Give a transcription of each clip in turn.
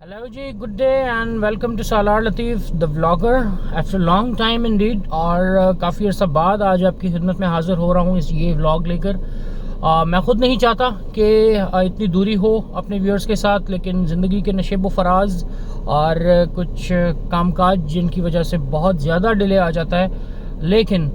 Hello ji, good day and welcome to Salar Latif the vlogger after long time indeed. और काफ़ी अर्सा बाद आज आपकी खिदमत में हाज़िर हो रहा हूँ ये व्लॉग लेकर। मैं ख़ुद नहीं चाहता कि इतनी दूरी हो अपने व्यूअर्स के साथ, लेकिन ज़िंदगी के नशेब व फराज और कुछ कामकाज जिनकी वजह से बहुत ज़्यादा डिले आ जाता है। लेकिन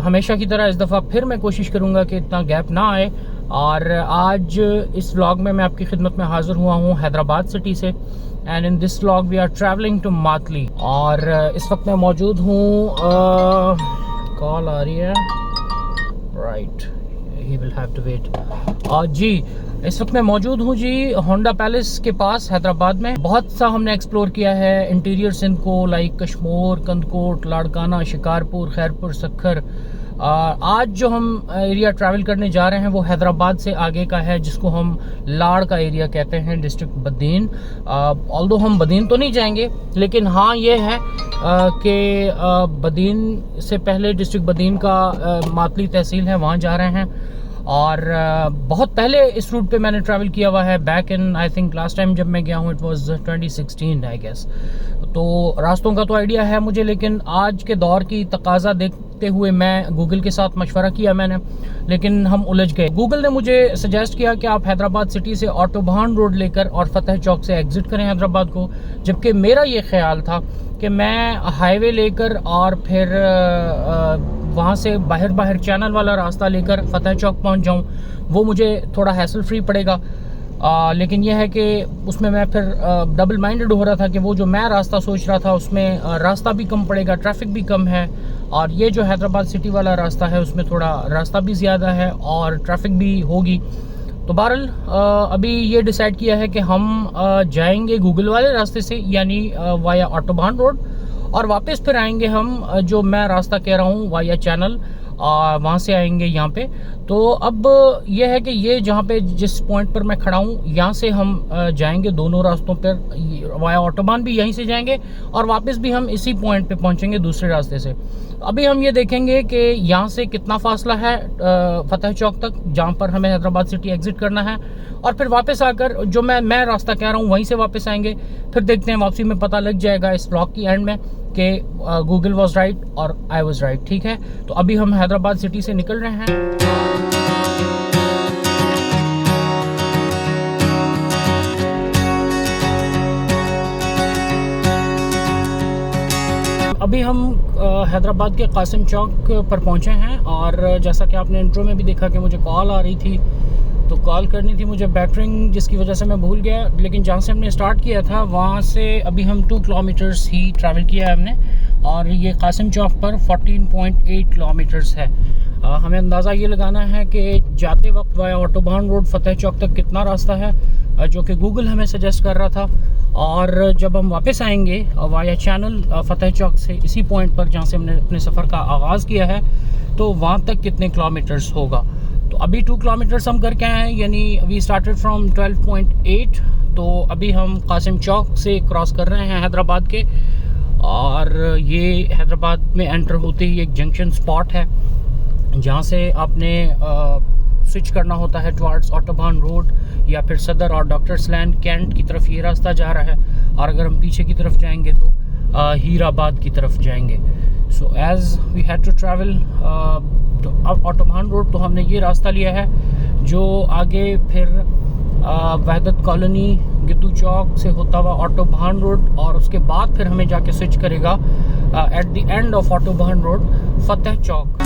हमेशा की तरह इस दफ़ा फिर मैं कोशिश करूँगा कि इतना गैप ना आए। और आज इस व्लॉग में मैं आपकी खिदमत में हाज़िर हुआ हूँ हैदराबाद सिटी से। And in this vlog we are travelling to Matli. और इस वक्त मैं मौजूद हूँ, कॉल आ रही है, right, he will have to wait. जी, इस वक्त मैं मौजूद हूँ जी होंडा पैलेस के पास हैदराबाद में। बहुत सा हमने एक्सप्लोर किया है इंटीरियर सिंध को, लाइक कश्मोर, कंदकोट, लाड़काना, शिकारपुर, खैरपुर, सखर। आज जो हम एरिया ट्रैवल करने जा रहे हैं वो हैदराबाद से आगे का है, जिसको हम लाड़ का एरिया कहते हैं, डिस्ट्रिक्ट बदीन। ऑल्दो हम बदीन तो नहीं जाएंगे, लेकिन हाँ ये है कि बदीन से पहले डिस्ट्रिक्ट बदीन का मातली तहसील है, वहाँ जा रहे हैं। और बहुत पहले इस रूट पे मैंने ट्रैवल किया हुआ है, back in I think last time जब मैं गया हूँ इट वाज 2016 आई गेस। तो रास्तों का तो आइडिया है मुझे, लेकिन आज के दौर की तकाजा देखते हुए मैं गूगल के साथ मशवरा किया मैंने, लेकिन हम उलझ गए। गूगल ने मुझे सजेस्ट किया कि आप हैदराबाद सिटी से ऑटोबान रोड लेकर और फतेह चौक से एग्जिट करें हैदराबाद को, जबकि मेरा ये ख्याल था कि मैं हाईवे लेकर और फिर वहाँ से बाहर चैनल वाला रास्ता लेकर फतेह चौक पहुँच जाऊँ, वो मुझे थोड़ा हैसल फ्री पड़ेगा। लेकिन यह है कि उसमें मैं फिर डबल माइंडेड हो रहा था कि वो जो मैं रास्ता सोच रहा था उसमें रास्ता भी कम पड़ेगा, ट्रैफिक भी कम है, और ये जो हैदराबाद सिटी वाला रास्ता है उसमें थोड़ा रास्ता भी ज़्यादा है और ट्रैफिक भी होगी। तो बहरहाल अभी ये डिसाइड किया है कि हम जाएंगे गूगल वाले रास्ते से, यानी वाया ऑटोबान रोड, और वापस फिर आएंगे हम जो मैं रास्ता कह रहा हूँ वाया चैनल, वहाँ से आएंगे यहाँ पे। तो अब यह है कि ये जहाँ पे जिस पॉइंट पर मैं खड़ा हूँ यहाँ से हम जाएंगे दोनों रास्तों पर, वाया ऑटोबान भी यहीं से जाएंगे और वापस भी हम इसी पॉइंट पे पहुँचेंगे दूसरे रास्ते से। अभी हम ये देखेंगे कि यहाँ से कितना फासला है फतेह चौक तक, जहाँ पर हमें हैदराबाद सिटी एग्जिट करना है, और फिर वापस आकर जो मैं रास्ता कह रहा हूँ वहीं से वापस आएंगे। फिर देखते हैं, वापसी में पता लग जाएगा इस ब्लॉग की एंड में कि गूगल वॉज राइट और आई वॉज राइट। ठीक है, तो अभी हम हैदराबाद सिटी से निकल रहे हैं। अभी हम हैदराबाद के कासिम चौक पर पहुंचे हैं, और जैसा कि आपने इंट्रो में भी देखा कि मुझे कॉल आ रही थी, तो कॉल करनी थी मुझे बैटरिंग, जिसकी वजह से मैं भूल गया। लेकिन जहाँ से हमने स्टार्ट किया था वहाँ से अभी हम 2 किलोमीटर्स ही ट्रैवल किया है हमने, और ये कासिम चौक पर 14.8 किलोमीटर्स है। हमें अंदाज़ा ये लगाना है कि जाते वक्त वाया ऑटोबान रोड फतेह चौक तक कितना रास्ता है, जो कि गूगल हमें सजेस्ट कर रहा था, और जब हम वापस आएंगे वाया चैनल फतेह चौक से इसी पॉइंट पर जहाँ से हमने अपने सफ़र का आगाज़ किया है, तो वहाँ तक कितने किलोमीटर्स होगा। तो अभी 2 किलोमीटर्स हम करके आए हैं, यानी वी स्टार्टेड फ्रॉम 12.8। तो अभी हम कासिम चौक से क्रॉस कर रहे हैं हैदराबाद के, और ये हैदराबाद में एंटर होते ही एक जंक्शन स्पॉट है जहाँ से आपने स्विच करना होता है टुवर्ड्स ऑटोबान रोड या फिर सदर और डॉक्टर्स लैंड कैंट की तरफ ये रास्ता जा रहा है, और अगर हम पीछे की तरफ जाएंगे तो हीराबाद की तरफ जाएंगे। So as we had to travel autobahn road, तो हमने ये रास्ता लिया है जो आगे फिर वहदत कॉलोनी, गिद्दू चौक से होता हुआ ऑटोबान रोड, और उसके बाद फिर हमें जाके स्विच करेगा at the end of autobahn road Fateh Chowk.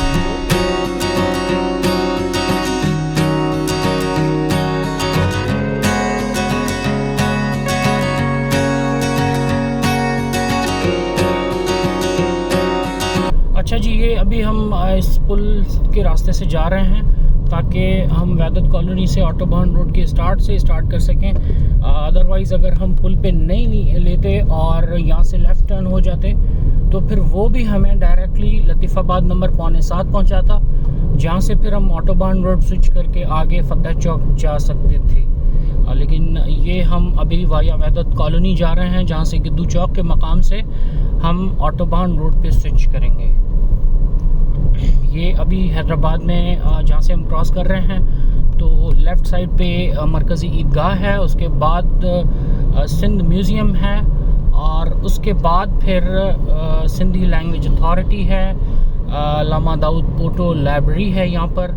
अच्छा जी, ये अभी हम इस पुल के रास्ते से जा रहे हैं ताकि हम वहदत कॉलोनी से ऑटोबान रोड के स्टार्ट कर सकें। अदरवाइज़ अगर हम पुल पे नहीं लेते और यहाँ से लेफ़्ट टर्न हो जाते तो फिर वो भी हमें डायरेक्टली लतीफ़ाबाद नंबर 6.25 पहुँचाता, जहाँ से फिर हम ऑटोबान रोड स्विच करके आगे फतेह चौक जा सकते थे। लेकिन ये हम अभी वाया वहदत कॉलोनी जा रहे हैं, जहाँ से गिद्दू चौक के मकाम से हम ऑटोबान रोड पे स्विच करेंगे। ये अभी हैदराबाद में जहाँ से हम क्रॉस कर रहे हैं, तो लेफ़्ट साइड पे मरकज़ी ईदगाह है, उसके बाद सिंध म्यूज़ियम है, और उसके बाद फिर सिंधी लैंग्वेज अथॉरिटी है, लामा दाऊद पोटो लाइब्रेरी है यहाँ पर।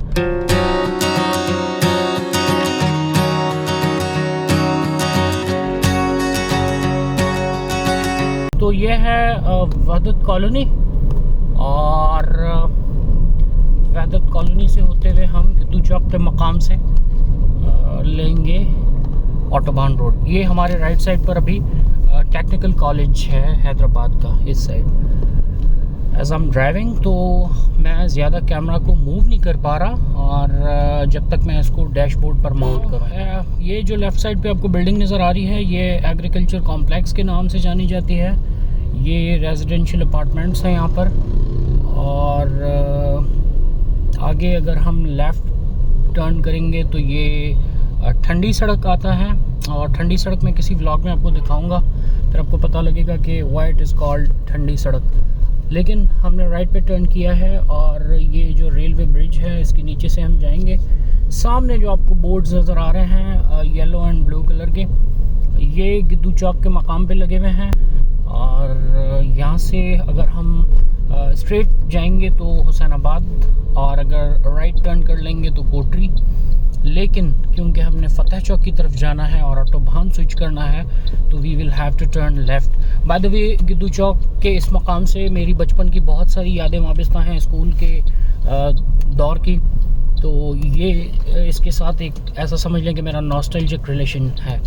तो ये है वहदत कॉलोनी, और वहदत कॉलोनी से होते हुए हम गिद्दू चौक के मकाम से लेंगे ऑटोबान रोड। ये हमारे राइट साइड पर अभी टेक्निकल कॉलेज है हैदराबाद का, इस side. As I am driving तो मैं ज़्यादा कैमरा को मूव नहीं कर पा रहा, और जब तक मैं इसको डैशबोर्ड पर माउंट करूँ। ये जो लेफ़्ट साइड पे आपको बिल्डिंग नज़र आ रही है, ये एग्रीकल्चर कॉम्प्लेक्स के नाम से जानी जाती है। ये रेजिडेंशियल अपार्टमेंट्स हैं यहाँ पर, और आगे अगर हम लेफ़्ट टर्न करेंगे तो ये ठंडी सड़क आता है, और ठंडी सड़क में किसी व्लॉग में आपको दिखाऊंगा, फिर आपको पता लगेगा कि व्हाई इट इज़ कॉल्ड ठंडी सड़क। लेकिन हमने राइट पे टर्न किया है, और ये जो रेलवे ब्रिज है इसके नीचे से हम जाएंगे। सामने जो आपको बोर्ड्स नज़र आ रहे हैं येलो एंड ब्लू कलर के, ये गिद्दू चौक के मकाम पे लगे हुए हैं, और यहाँ से अगर हम स्ट्रेट जाएंगे तो हुसैनाबाद, और अगर राइट टर्न कर लेंगे तो कोटरी। लेकिन क्योंकि हमने फतेह चौक की तरफ जाना है और ऑटोबान स्विच करना है, तो we will have to turn left. By the way, Giddu Chowk के इस मकाम से मेरी बचपन की बहुत सारी यादें वाबस्ता हैं स्कूल के दौर की, तो ये इसके साथ एक ऐसा समझ लें कि मेरा नॉस्टैल्जिक रिलेशन है।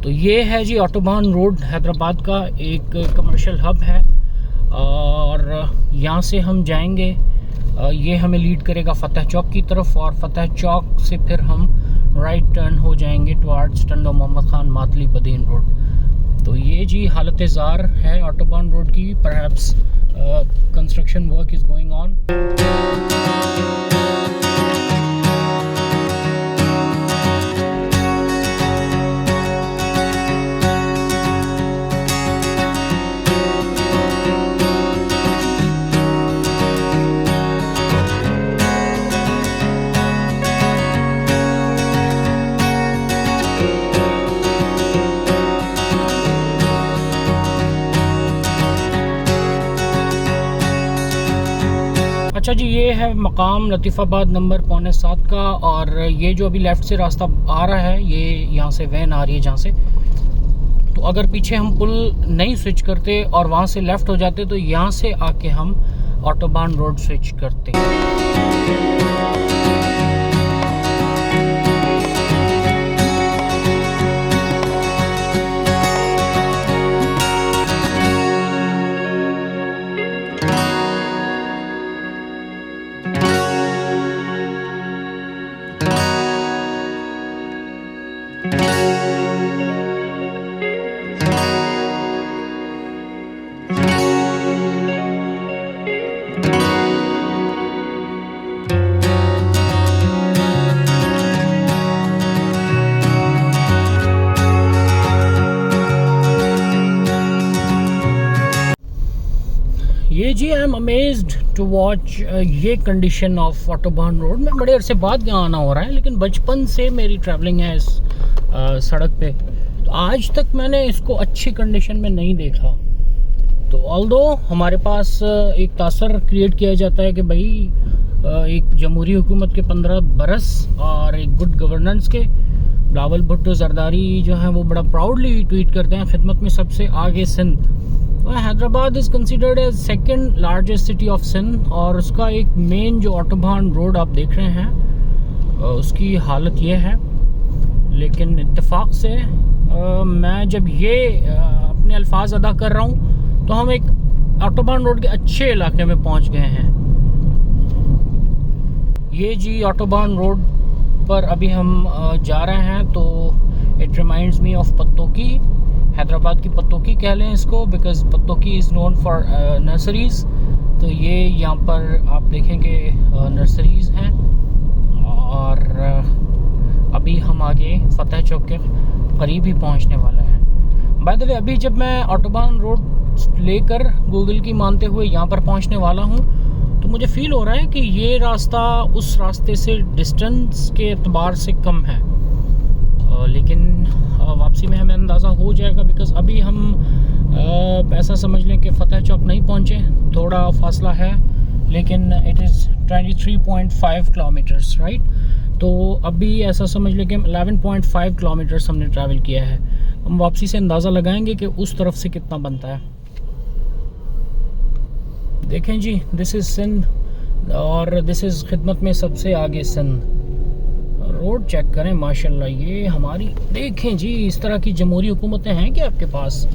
तो ये है जी ऑटोबान रोड, हैदराबाद का एक कमर्शियल हब है, और यहाँ से हम जाएंगे, ये हमें लीड करेगा फतेह चौक की तरफ, और फतेह चौक से फिर हम राइट टर्न हो जाएंगे टुवर्ड्स टंडो मोहम्मद खान मातली बदीन रोड। तो ये जी हालत ज़ार है ऑटोबान रोड की। Perhaps construction work is going on. अच्छा जी, ये है मकाम लतीफ़ाबाद नंबर 7.25 का, और ये जो अभी लेफ़्ट से रास्ता आ रहा है, ये यहाँ से वैन आ रही है जहाँ से। तो अगर पीछे हम पुल नहीं स्विच करते और वहाँ से लेफ़्ट हो जाते, तो यहाँ से आके हम ऑटोबान रोड स्विच करते। ये जी I am amazed to watch ये कंडीशन ऑफ ऑटोबान रोड। में बड़े अरसे बाद यहाँ आना हो रहा है, लेकिन बचपन से मेरी ट्रैवलिंग है इस सड़क पे, तो आज तक मैंने इसको अच्छी कंडीशन में नहीं देखा। तो ऑल्दो हमारे पास एक तासर क्रिएट किया जाता है कि भाई एक जमहूरी हुकूमत के 15 बरस और एक गुड गवर्नेंस के, बिलावल भुट्टो जरदारी जो हैं वो बड़ा प्राउडली ट्वीट करते हैं, खिदमत में सबसे आगे Sindh. Hyderabad is considered as second largest city of Sindh, और उसका एक मेन जो ऑटोबान रोड आप देख रहे हैं उसकी हालत ये है। लेकिन इत्तेफाक से मैं जब ये अपने अल्फाज अदा कर रहा हूँ तो हम एक ऑटोबान रोड के अच्छे इलाके में पहुँच गए हैं। ये जी ऑटोबान रोड पर अभी हम जा रहे हैं, तो it reminds me of Pattoki, Hyderabad की पत्तोकी कह लें इसको, because Pattoki is known for nurseries. तो ये यहाँ पर आप देखेंगे नर्सरीज़ हैं, और अभी हम आगे फतेह चौक के करीब ही पहुँचने वाले हैं। बाय द वे, अभी जब मैं ऑटोबान रोड लेकर गूगल की मानते हुए यहाँ पर पहुँचने वाला हूँ, तो मुझे फ़ील हो रहा है कि ये रास्ता उस रास्ते से डिस्टेंस के एतबार से कम है। लेकिन वापसी में हमें अंदाज़ा हो जाएगा, बिकॉज़ अभी हम ऐसा समझ लें कि फतेह चौक नहीं पहुँचे, थोड़ा फासला है, लेकिन इट इज़ 23.5 किलोमीटर्स, राइट। तो अभी ऐसा समझ लें कि 11.5 किलोमीटर्स हमने ट्रैवल किया है। हम वापसी से अंदाज़ा लगाएंगे कि उस तरफ से कितना बनता है। देखें जी, दिस इज़ सिंध और दिस इज़ खिदमत में सबसे आगे सिंध। रोड चेक करें माशाल्लाह, ये हमारी देखें जी, इस तरह की जमहूरी हुकूमतें हैं कि आपके पास।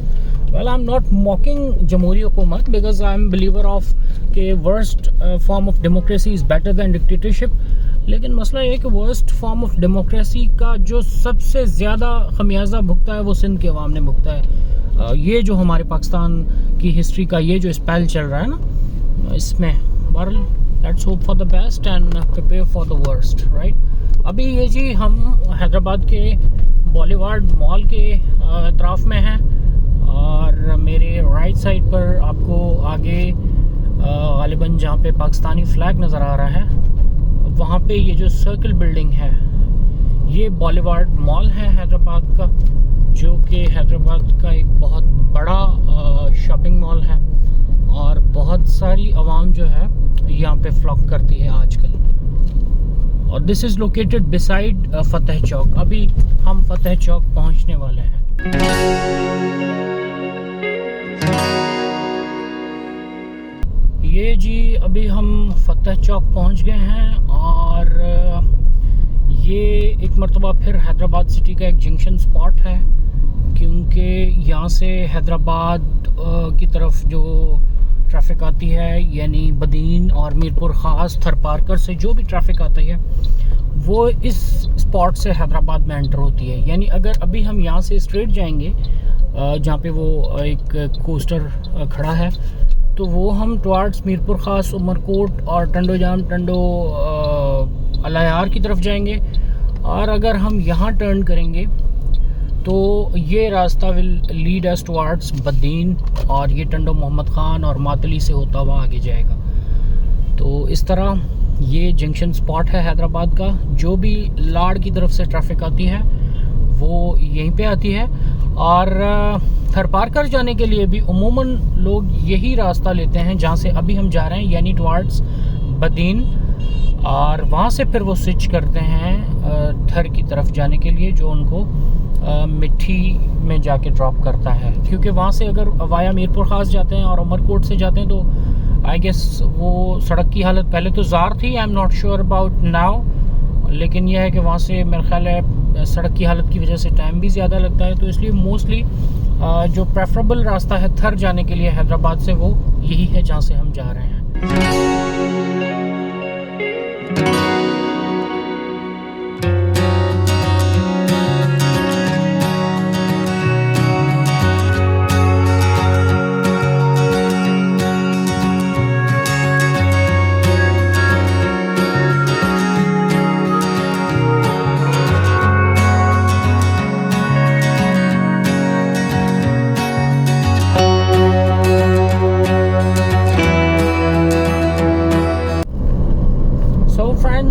Well, I am not mocking जमहूरी हुकूमत, because I am believer of the worst form of democracy is better than dictatorship. लेकिन मसला ये है कि वर्स्ट फॉर्म ऑफ डेमोक्रेसी का जो सबसे ज़्यादा खमियाजा भुगता है वो सिंध के अवाम ने भुगता है। ये जो हमारे पाकिस्तान की हिस्ट्री का ये जो स्पेल चल रहा है ना, इसमें बहरहाल let's hope for the best and prepare for the worst, right. अभी ये जी हम हैदराबाद के बॉलीवुड मॉल के अतराफ़ में हैं और मेरे राइट साइड पर आपको आगे गालिबन जहाँ पे पाकिस्तानी फ्लैग नज़र आ रहा है, वहाँ पे ये जो सर्कल बिल्डिंग है ये बॉलीवुड मॉल है हैदराबाद का, जो कि हैदराबाद का एक बहुत बड़ा शॉपिंग मॉल है और बहुत सारी आवाम जो है यहाँ पे फ्लॉक करती है आजकल। और दिस इज़ लोकेटेड बिसाइड फतेह चौक। अभी हम फतेह चौक पहुँचने वाले हैं। ये जी अभी हम फतेह चौक पहुँच गए हैं और ये एक मरतबा फिर हैदराबाद सिटी का एक जंक्शन स्पॉट है, क्योंकि यहाँ से हैदराबाद की तरफ जो ट्रैफिक आती है, यानी बदीन और मीरपुर ख़ास थरपारकर से जो भी ट्रैफिक आता है वो इस स्पॉट से हैदराबाद में एंटर होती है। यानी अगर अभी हम यहाँ से स्ट्रेट जाएंगे जहाँ पे वो एक कोस्टर खड़ा है, तो वो हम टुवार्ड्स मीरपुर ख़ास, उमरकोट और टंडो अलायार की तरफ जाएंगे। और अगर हम यहाँ टर्न करेंगे तो ये रास्ता will lead us towards Badin और ये टंडो मोहम्मद ख़ान और मातली से होता हुआ आगे जाएगा। तो इस तरह ये जंक्शन स्पॉट है हैदराबाद का। जो भी लाड़ की तरफ से ट्रैफिक आती है वो यहीं पे आती है और थरपारकर जाने के लिए भी उमूमन लोग यही रास्ता लेते हैं जहाँ से अभी हम जा रहे हैं, यानी टुवार्ड्स बदीन, और वहाँ से फिर वो स्विच करते हैं थर की तरफ जाने के लिए, जो उनको मिट्टी में जाके ड्रॉप करता है। क्योंकि वहाँ से अगर वाया मीरपुर ख़ास जाते हैं और उमरकोट से जाते हैं तो आई गेस वो सड़क की हालत पहले तो ज़ार थी, आई am not sure about now, लेकिन यह है कि वहाँ से मेरा ख्याल है सड़क की हालत की वजह से टाइम भी ज़्यादा लगता है। तो इसलिए मोस्टली जो प्रेफरेबल रास्ता है थर जाने के लिए हैदराबाद से वो यही है जहाँ से हम जा रहे हैं।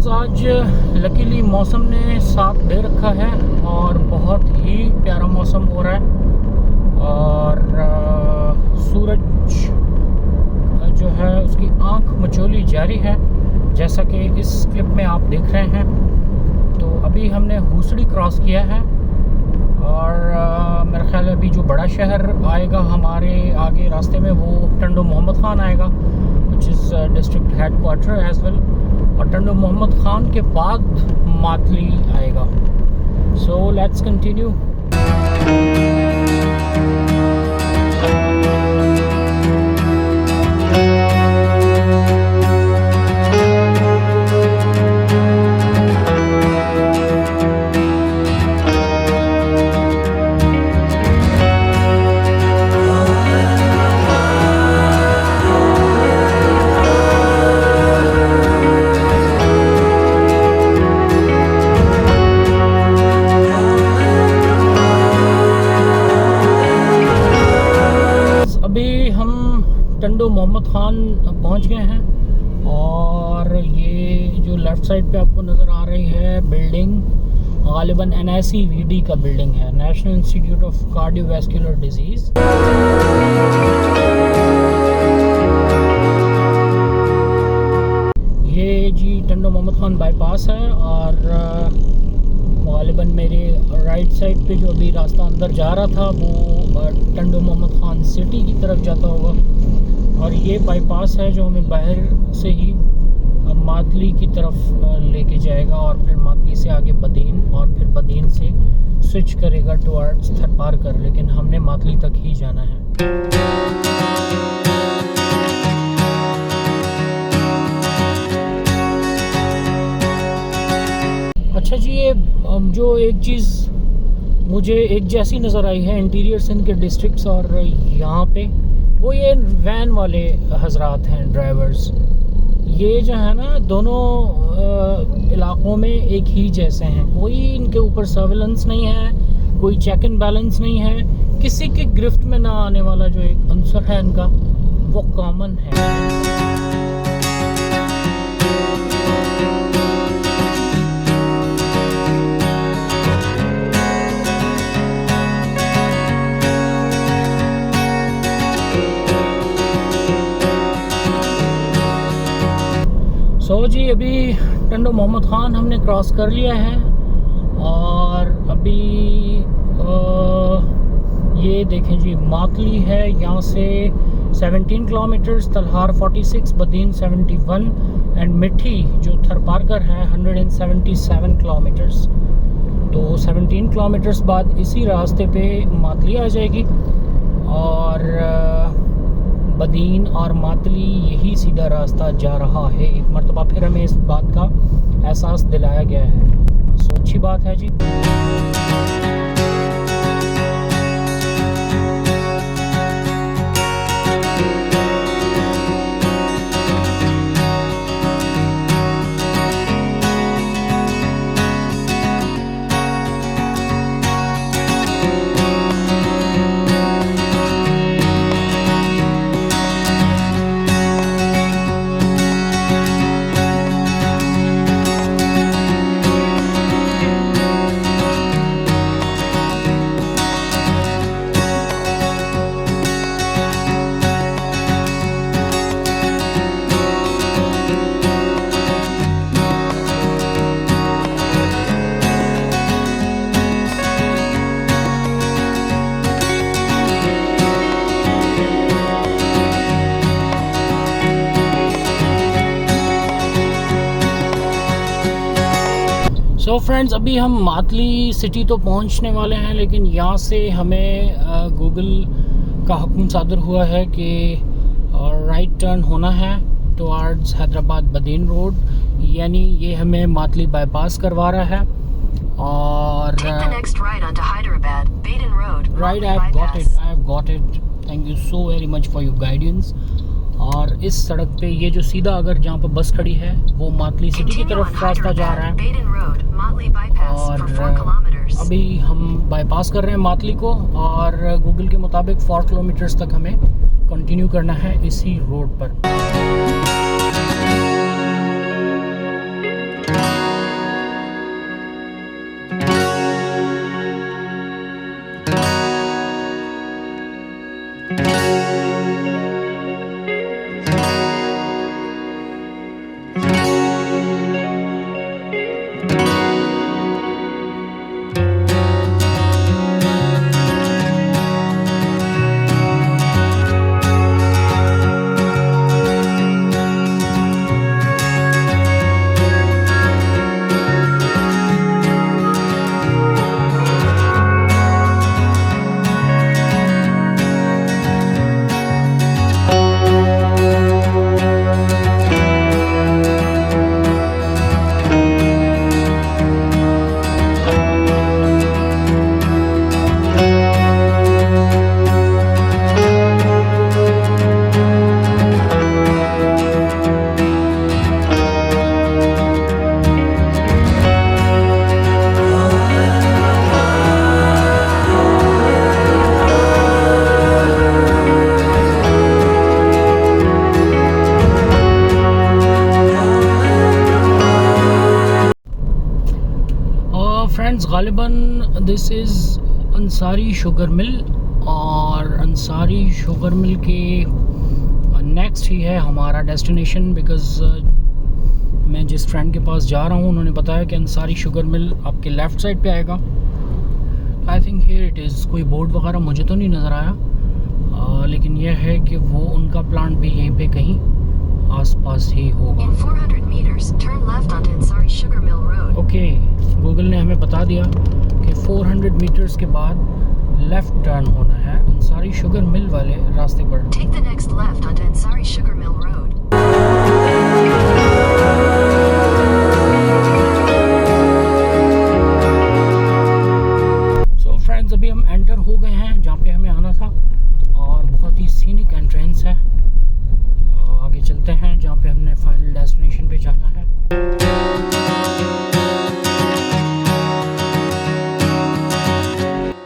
आज लकीली मौसम ने साथ दे रखा है और बहुत ही प्यारा मौसम हो रहा है और सूरज जो है उसकी आंख मचोली जारी है, जैसा कि इस क्लिप में आप देख रहे हैं। तो अभी हमने हुसड़ी क्रॉस किया है और मेरा ख्याल है अभी जो बड़ा शहर आएगा हमारे आगे रास्ते में वो टंडो मोहम्मद ख़ान आएगा, which is district headquarter as well, और टंडो मोहम्मद ख़ान के बाद मातली आएगा। So let's continue. Tando Mohammad Khan पहुंच गए हैं और ये जो लेफ़्ट साइड पे आपको नज़र आ रही है बिल्डिंग, गालिबन NICVD का बिल्डिंग है, national institute of cardiovascular disease. ये जी टंडो मोहम्मद खान बाईपास है और गालिबन मेरे राइट साइड पे जो अभी रास्ता अंदर जा रहा था वो टंडो मोहम्मद खान सिटी की तरफ जाता होगा, और ये बाईपास है जो हमें बाहर से ही मातली की तरफ लेके जाएगा और फिर मातली से आगे बदीन और फिर बदीन से स्विच करेगा टुवर्ड्स थरपारकर, लेकिन हमने मातली तक ही जाना है। अच्छा जी, ये जो एक चीज़ मुझे एक जैसी नज़र आई है इंटीरियर सिंध के डिस्ट्रिक्ट्स और यहाँ पे, वो ये वैन वाले हजरात हैं, ड्राइवर्स। ये जो है ना दोनों इलाक़ों में एक ही जैसे हैं, कोई इनके ऊपर सर्विलेंस नहीं है, कोई चेक एंड बैलेंस नहीं है, किसी की गिरफ्त में ना आने वाला जो एक अंसर है इनका वो कॉमन है। जी अभी टंडो मोहम्मद खान हमने क्रॉस कर लिया है और अभी ये देखें जी मातली है, यहाँ से 17 किलोमीटर्स, तलहार 46, बदीन 71 एंड मिठी जो थरपारकर है 177 किलोमीटर्स। तो 17 किलोमीटर्स बाद इसी रास्ते पे मातली आ जाएगी और बदीन और मातली यही सीधा रास्ता जा रहा है। एक मरतबा फिर हमें इस बात का एहसास दिलाया गया है, सो अच्छी बात है जी। सो फ्रेंड्स, अभी हम मातली सिटी तो पहुंचने वाले हैं, लेकिन यहाँ से हमें गूगल का हुक्म सादर हुआ है कि राइट टर्न होना है टुवर्ड्स हैदराबाद बदीन रोड, यानी ये हमें मातली बाईपास करवा रहा है। और right, I have got it, thank you so very much for your guidance. और इस सड़क पे ये जो सीधा अगर जहाँ पर बस खड़ी है वो मातली सिटी की तरफ रास्ता जा रहा है, और अभी हम बाईपास कर रहे हैं मातली को, और गूगल के मुताबिक 4 किलोमीटर्स तक हमें कंटिन्यू करना है इसी रोड पर। गालिबन this is Ansari sugar mill, और अंसारी शुगर मिल के नेक्स्ट ही है हमारा डेस्टिनेशन। बिकॉज़ मैं जिस फ्रेंड के पास जा रहा हूँ उन्होंने बताया कि अंसारी शुगर मिल आपके लेफ़्ट साइड पे आएगा। I think here it is. कोई बोर्ड वगैरह मुझे तो नहीं नज़र आया, लेकिन यह है कि वो उनका प्लांट भी यहीं पे कहीं आसपास ही होगा। ओके, गूगल ने हमें बता दिया कि 400 मीटर्स के बाद लेफ़्ट टर्न होना है अंसारी शुगर मिल वाले रास्ते पर। Take the next left onto Ansari Sugar Mill Road. So friends, अभी हम एंटर हो गए हैं जहाँ पे हमें आना था, और बहुत ही सीनिक एंट्रेंस है। आगे चलते हैं जहाँ पे हमने फाइनल डेस्टिनेशन पे जाना है।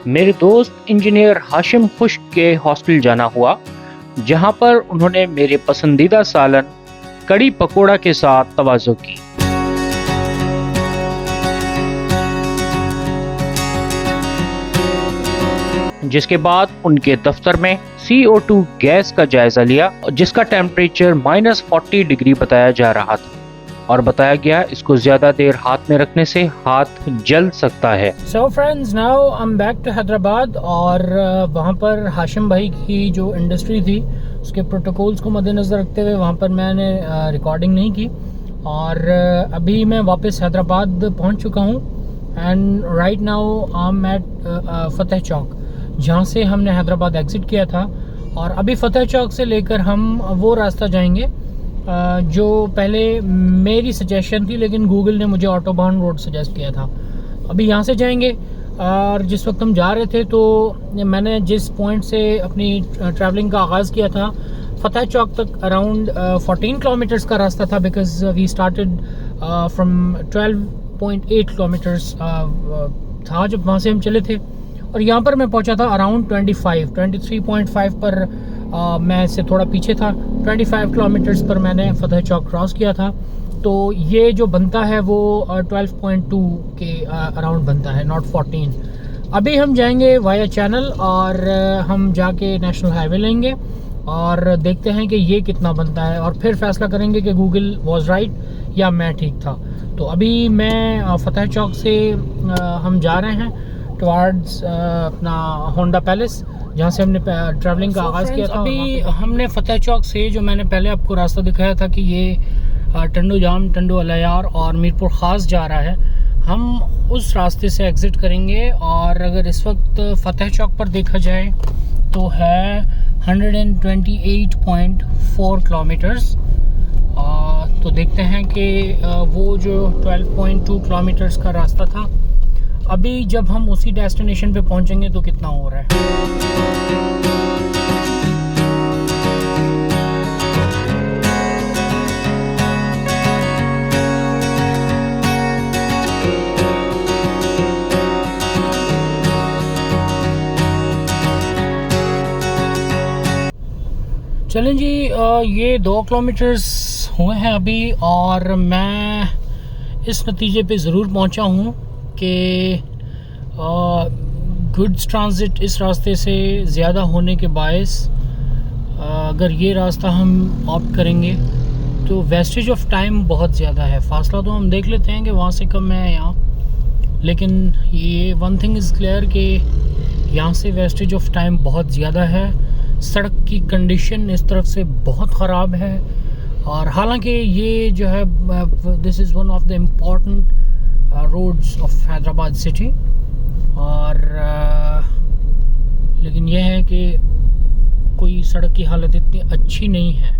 मेरे दोस्त इंजीनियर हाशिम खुश्क के हॉस्टल जाना हुआ, जहां पर उन्होंने मेरे पसंदीदा सालन कड़ी पकोड़ा के साथ तवाज़ो की। जिसके बाद उनके दफ्तर में CO2 गैस का जायजा लिया, जिसका टेम्परेचर -40 डिग्री बताया जा रहा था, और बताया गया इसको ज्यादा देर हाथ में रखने से हाथ जल सकता है। So friends, now I am back to Hyderabad, और वहाँ पर हाशिम भाई की जो इंडस्ट्री थी उसके प्रोटोकॉल्स को मद्देनज़र रखते हुए वहाँ पर मैंने रिकॉर्डिंग नहीं की, और अभी मैं वापस हैदराबाद पहुँच चुका हूँ। And right now I am at Fateh Chowk, जहाँ से हमने हैदराबाद एग्ज़िट किया था, और अभी फतेह चौक से लेकर हम वो रास्ता जाएंगे जो पहले मेरी सजेशन थी, लेकिन गूगल ने मुझे ऑटोबान रोड सजेस्ट किया था। अभी यहाँ से जाएंगे, और जिस वक्त हम जा रहे थे तो मैंने जिस पॉइंट से अपनी ट्रैवलिंग का आगाज़ किया था फतेह चौक तक अराउंड 14 किलोमीटर्स का रास्ता था, because we started from 12.8 kilometres था जब वहाँ से हम चले थे, और यहाँ पर मैं पहुँचा था अराउंड 23.5 पर। मैं इससे थोड़ा पीछे था, 25 किलोमीटर्स पर मैंने फतेह चौक क्रॉस किया था। तो ये जो बनता है वो 12.2 के अराउंड बनता है, नॉट 14। अभी हम जाएंगे वाया चैनल, और हम जाके नेशनल हाईवे लेंगे और देखते हैं कि ये कितना बनता है, और फिर फैसला करेंगे कि गूगल वाज राइट या मैं ठीक था। तो अभी मैं फतेह चौक से हम जा रहे हैं टुवार्ड्स अपना होंडा पैलेस, जहाँ से हमने ट्रैवलिंग का आगाज़ किया था। अभी हमने फतेह चौक से, जो मैंने पहले आपको रास्ता दिखाया था कि ये टंडो जाम, टंडो अलायार और मीरपुर ख़ास जा रहा है, हम उस रास्ते से एग्ज़िट करेंगे। और अगर इस वक्त फतेह चौक पर देखा जाए तो है 128.4 किलोमीटर्स। तो देखते हैं कि वो जो 12.2 किलोमीटर्स का रास्ता था, अभी जब हम उसी डेस्टिनेशन पे पहुंचेंगे तो कितना हो रहा है। चलें जी, ये 2 किलोमीटर्स हुए हैं अभी, और मैं इस नतीजे पे ज़रूर पहुंचा हूँ कि गुड्स ट्रांजिट इस रास्ते से ज़्यादा होने के बायस अगर ये रास्ता हम ऑप्ट करेंगे तो वेस्टेज ऑफ टाइम बहुत ज़्यादा है। फासला तो हम देख लेते हैं कि वहाँ से कम है यहाँ, लेकिन ये वन थिंग इज़ क्लियर कि यहाँ से वेस्टेज ऑफ टाइम बहुत ज़्यादा है। सड़क की कंडीशन इस तरफ से बहुत ख़राब है, और हालांकि ये जो है this is one of the important roads of Hyderabad city, और लेकिन यह है कि कोई सड़क की हालत इतनी अच्छी नहीं है।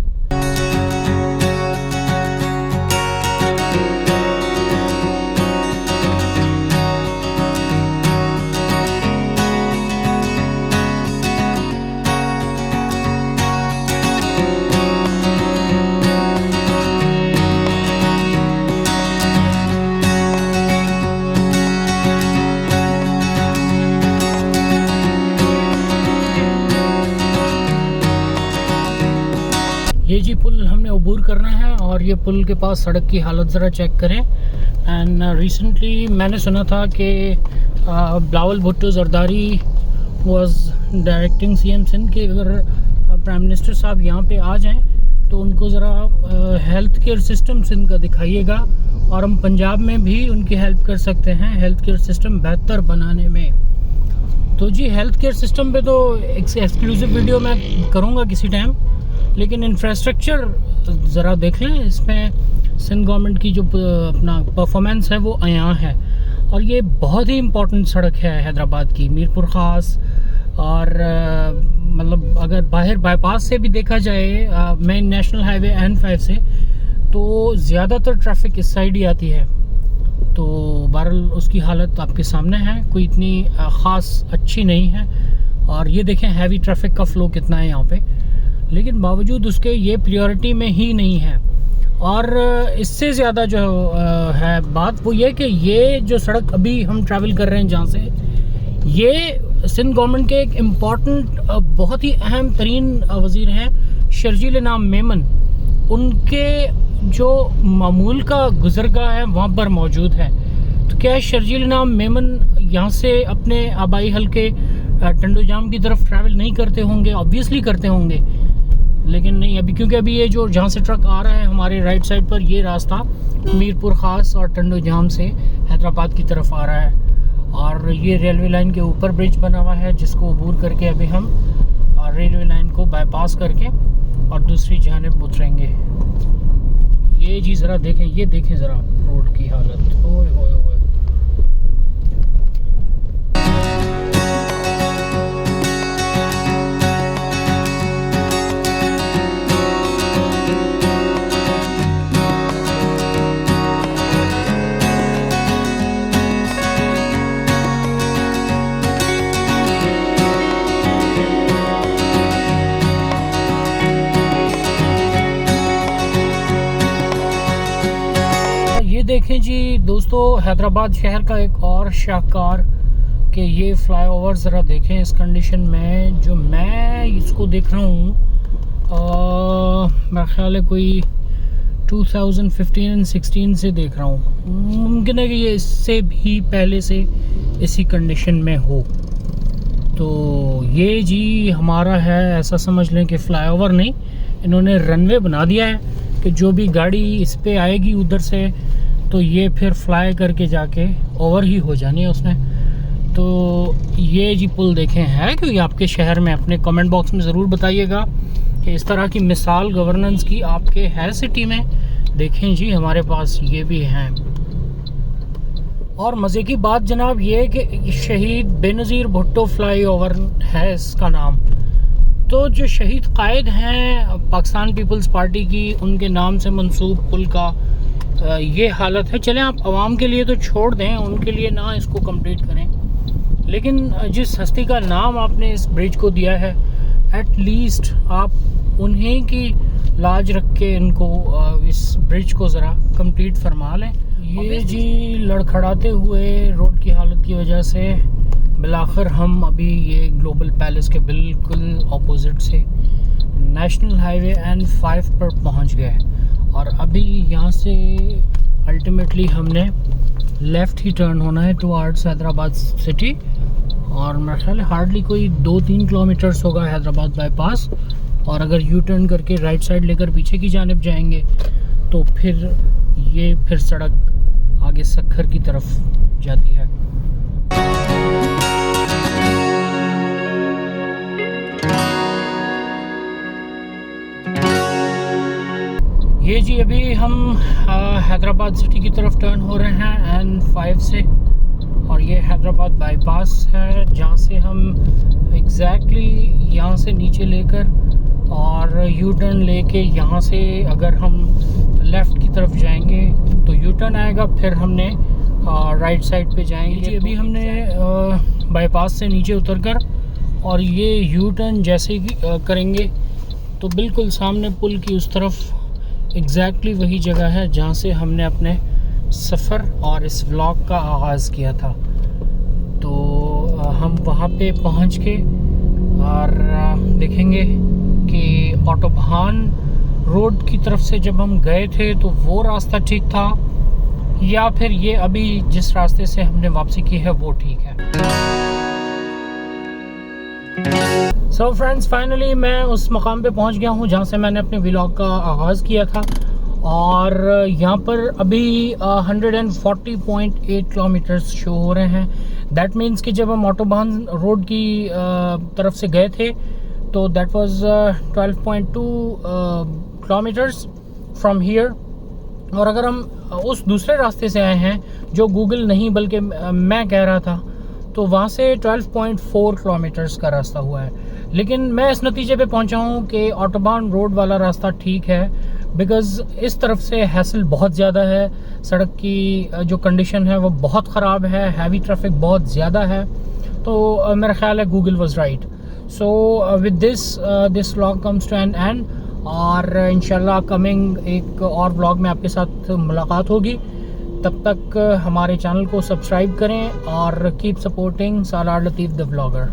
ये जी पुल हमने अबूर करना है और ये पुल के पास सड़क की हालत ज़रा चेक करें। एंड रिसेंटली मैंने सुना था कि Bilawal Bhutto Zardari was directing CM Sindh कि अगर प्राइम मिनिस्टर साहब यहाँ पे आ जाएं तो उनको ज़रा हेल्थ केयर सिस्टम सिंध का दिखाइएगा और हम पंजाब में भी उनकी हेल्प कर सकते हैं हेल्थ केयर सिस्टम बेहतर बनाने में। तो जी हेल्थ केयर सिस्टम पे तो एक्सक्लूसिव वीडियो मैं करूँगा किसी टाइम, लेकिन इंफ्रास्ट्रक्चर ज़रा देख लें। इसमें सिंध गवर्नमेंट की जो अपना परफॉर्मेंस है वो अयां है। और ये बहुत ही इम्पोर्टेंट सड़क है हैदराबाद की, मीरपुर ख़ास। और मतलब अगर बाहर बाईपास से भी देखा जाए मेन नेशनल हाईवे N5 से, तो ज़्यादातर ट्रैफिक इस साइड ही आती है। तो बहरहाल उसकी हालत आपके सामने है, कोई इतनी ख़ास अच्छी नहीं है। और ये देखें हैवी ट्रैफिक का फ़्लो कितना है यहाँ पे, लेकिन बावजूद उसके ये प्रायोरिटी में ही नहीं है। और इससे ज़्यादा जो है बात वो ये कि ये जो सड़क अभी हम ट्रैवल कर रहे हैं जहाँ से, ये सिंध गवर्नमेंट के एक इम्पॉर्टेंट बहुत ही अहम तरीन वज़ीर हैं शर्जील नाम मेमन, उनके जो मामूल का गुज़रगाह है वहाँ पर मौजूद है। तो क्या शर्जील नाम मेमन यहाँ से अपने आबाई हल्के टंडोजाम की तरफ ट्रैवल नहीं करते होंगे? ऑब्वियसली करते होंगे, लेकिन नहीं अभी, क्योंकि अभी ये जो जहाँ से ट्रक आ रहा है हमारे राइट साइड पर, ये रास्ता मीरपुर ख़ास और टंडोजाम से हैदराबाद की तरफ आ रहा है। और ये रेलवे लाइन के ऊपर ब्रिज बना हुआ है जिसको अबूर करके अभी हम रेलवे लाइन को बाईपास करके और दूसरी जानिब उतरेंगे। ये जी ज़रा देखें, ये देखें ज़रा रोड की हालत, ओए होए होए। देखें जी दोस्तों, हैदराबाद शहर का एक और शाहकार कि ये फ्लाईओवर ज़रा देखें इस कंडीशन में। जो मैं इसको देख रहा हूँ मेरा ख्याल है कोई 2015 और 16 से देख रहा हूँ। मुमकिन है कि ये इससे भी पहले से इसी कंडीशन में हो। तो ये जी हमारा है, ऐसा समझ लें कि फ्लाईओवर नहीं, इन्होंने रनवे बना दिया है कि जो भी गाड़ी इस पे आएगी उधर से तो ये फिर फ्लाई करके जाके ओवर ही हो जानी है उसने। तो ये जी पुल देखें है क्योंकि आपके शहर में, अपने कमेंट बॉक्स में ज़रूर बताइएगा कि इस तरह की मिसाल गवर्नेंस की आपके है सिटी में। देखें जी हमारे पास ये भी हैं। और मज़े की बात जनाब ये कि शहीद बेनज़ीर भुट्टो फ्लाई ओवर है इसका नाम। तो जो शहीद कायद हैं पाकिस्तान पीपल्स पार्टी की, उनके नाम से मंसूब पुल का ये हालत है। चलें आप आवाम के लिए तो छोड़ दें, उनके लिए ना इसको कंप्लीट करें, लेकिन जिस हस्ती का नाम आपने इस ब्रिज को दिया है, एट लीस्ट आप उन्हीं की लाज रख के इनको इस ब्रिज को ज़रा कंप्लीट फरमा लें। ये जी लड़खड़ाते हुए रोड की हालत की वजह से बिलाखिर हम अभी ये ग्लोबल पैलेस के बिल्कुल ऑपोजिट से नेशनल हाईवे N5 पर पहुंच गए। और अभी यहाँ से अल्टीमेटली हमने लेफ़्ट ही टर्न होना है टुवर्ड्स हैदराबाद सिटी। और मेरा ख्याल है हार्डली कोई 2-3 किलोमीटर्स होगा हैदराबाद बाईपास। और अगर यू टर्न करके राइट साइड लेकर पीछे की जानिब जाएंगे तो फिर ये सड़क आगे सक्खर की तरफ जाती है। ये जी अभी हम हैदराबाद सिटी की तरफ टर्न हो रहे हैं N5 से। और ये हैदराबाद बाईपास है जहाँ से हम एग्जैक्टली यहाँ से नीचे लेकर और यू टर्न लेके यहाँ से अगर हम लेफ़्ट की तरफ जाएंगे तो यू टर्न आएगा, फिर हमने राइट साइड पे जाएंगे जी। अभी हमने बाईपास से नीचे उतरकर और ये यू टर्न जैसे ही करेंगे तो बिल्कुल सामने पुल की उस तरफ एग्जैक्टली वही जगह है जहाँ से हमने अपने सफ़र और इस व्लॉग का आगाज़ किया था। तो हम वहाँ पे पहुँच के और देखेंगे कि ऑटोबान रोड की तरफ से जब हम गए थे तो वो रास्ता ठीक था, या फिर ये अभी जिस रास्ते से हमने वापसी की है वो ठीक है। सो फ्रेंड्स, फाइनली मैं उस मकाम पे पहुंच गया हूं जहां से मैंने अपने व्लॉग का आगाज़ किया था, और यहाँ पर अभी 140.8 किलोमीटर्स शो हो रहे हैं। दैट मीन्स कि जब हम ऑटोबान रोड की तरफ से गए थे तो that was 12.2 kilometres from here. और अगर हम उस दूसरे रास्ते से आए हैं जो गूगल नहीं बल्कि मैं कह रहा था, तो वहाँ से 12.4 किलोमीटर्स का रास्ता हुआ है। लेकिन मैं इस नतीजे पे पहुँचा हूँ कि ऑटोबान रोड वाला रास्ता ठीक है, बिकॉज़ इस तरफ से हैसल बहुत ज़्यादा है, सड़क की जो कंडीशन है वो बहुत ख़राब है, हैवी ट्रैफिक बहुत ज़्यादा है। तो मेरा ख्याल है Google was right. So with this vlog comes to an end, और इंशाल्लाह कमिंग एक और व्लॉग में आपके साथ मुलाकात होगी। तब तक हमारे चैनल को सब्सक्राइब करें और keep supporting Salar Latif the vlogger.